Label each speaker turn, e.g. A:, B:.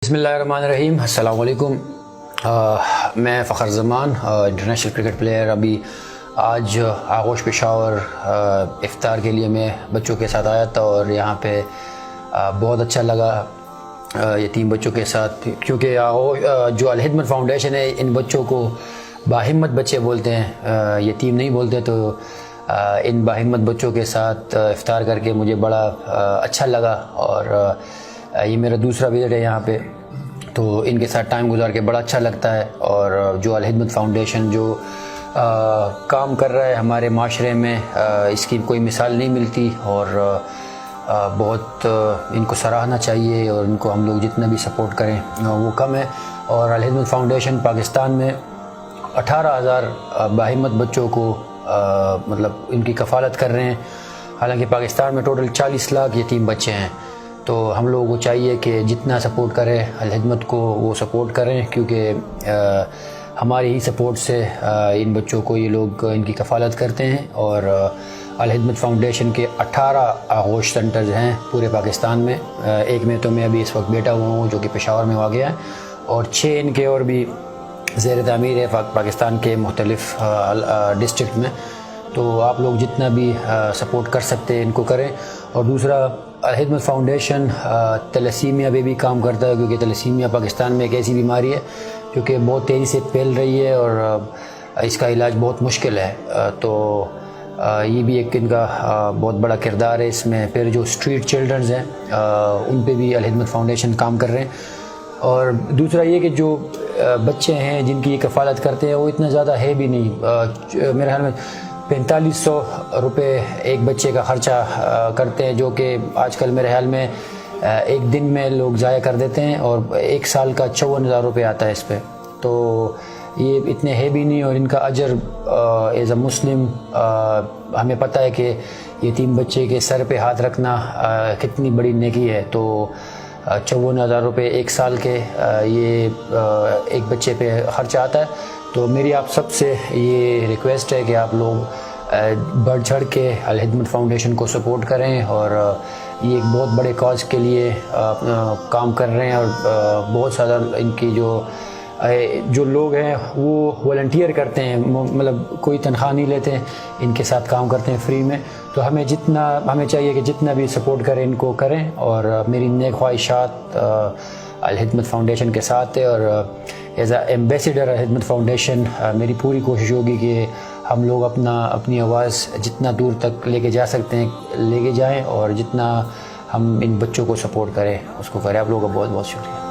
A: बिस्मिल्लाहिर्रहमानिर्रहीम। अस्सलाम वालेकुम। मैं फ़खर ज़मान इंटरनेशनल क्रिकेट प्लेयर। अभी आज आगोश पेशावर इफ्तार के लिए मैं बच्चों के साथ आया था और यहाँ पे बहुत अच्छा लगा यतीम बच्चों के साथ, क्योंकि जो अल हिदमत फाउंडेशन है इन बच्चों को बाहिम्मत बच्चे बोलते हैं, यतीम नहीं बोलते। तो इन बाहिम्मत बच्चों के साथ इफ्तार करके मुझे बड़ा अच्छा लगा और ये मेरा दूसरा विज़िट है यहाँ पे, तो इनके साथ टाइम गुजार के बड़ा अच्छा लगता है। और जो अल हिदमत फाउंडेशन जो काम कर रहा है हमारे माशरे में, इसकी कोई मिसाल नहीं मिलती और बहुत इनको सराहना चाहिए और इनको हम लोग जितना भी सपोर्ट करें वो कम है। और अल हिदमत फाउंडेशन पाकिस्तान में 18,000 बाहिम्मत बच्चों को मतलब इनकी कफ़ालत कर रहे हैं। हालांकि पाकिस्तान में टोटल 40 लाख यतीम बच्चे हैं, तो हम लोगों को चाहिए कि जितना सपोर्ट करें अल हिदमत को वो सपोर्ट करें, क्योंकि हमारी ही सपोर्ट से इन बच्चों को ये लोग इनकी कफ़ालत करते हैं। और अल हिदमत फाउंडेशन के 18 आगोश सेंटर्स हैं पूरे पाकिस्तान में। एक में तो मैं अभी इस वक्त बैठा हुआ हूँ जो कि पेशावर में वाक़ है, और 6 इनके और भी ज़ेर तामीर है पाकिस्तान के मुख्तलिफ़ डिस्ट्रिक्ट में। तो आप लोग जितना भी सपोर्ट कर सकते हैं इनको करें। और दूसरा, अल हिदमत फाउंडेशन तलसीमिया पे भी काम करता है, क्योंकि तलसीमिया पाकिस्तान में एक ऐसी बीमारी है जो कि बहुत तेज़ी से फैल रही है और इसका इलाज बहुत मुश्किल है। तो ये भी एक इनका बहुत बड़ा किरदार है इसमें। फिर जो स्ट्रीट चिल्ड्रंस हैं उन पे भी अल हिदमत फाउंडेशन काम कर रहे हैं। और दूसरा ये कि जो बच्चे हैं जिनकी ये कफ़ालत करते हैं वो इतना ज़्यादा है भी नहीं। मेरे ख्याल में 4500 रुपये एक बच्चे का ख़र्चा करते हैं, जो कि आजकल मेरे ख्याल में एक दिन में लोग ज़ाया कर देते हैं, और एक साल का 54,000 रुपये आता है इस पर। तो ये इतने है भी नहीं, और इनका अजर एज़ अ मुस्लिम हमें पता है कि यतीम बच्चे के सर पे हाथ रखना कितनी बड़ी नेकी है। तो 54,000 रुपये एक साल के ये एक बच्चे पे ख़र्चा आता है। तो मेरी आप सबसे ये रिक्वेस्ट है कि आप लोग बढ़ चढ़ के अल हिदमत फाउंडेशन को सपोर्ट करें, और ये एक बहुत बड़े कॉज के लिए काम कर रहे हैं। और बहुत सारा इनकी जो लोग हैं वो वॉलंटियर करते हैं, मतलब कोई तनख्वाह नहीं लेते हैं, इनके साथ काम करते हैं फ्री में। तो हमें चाहिए कि जितना भी सपोर्ट करें इनको करें। और मेरी नेक ख्वाहिशात अल हिदमत फाउंडेशन के साथ है, और as a ambassador Al Khidmat Foundation मेरी पूरी कोशिश होगी कि हम लोग अपनी आवाज़ जितना दूर तक लेके जा सकते हैं लेके जाएं, और जितना हम इन बच्चों को सपोर्ट करें उसको करें। आप लोगों का बहुत बहुत शुक्रिया।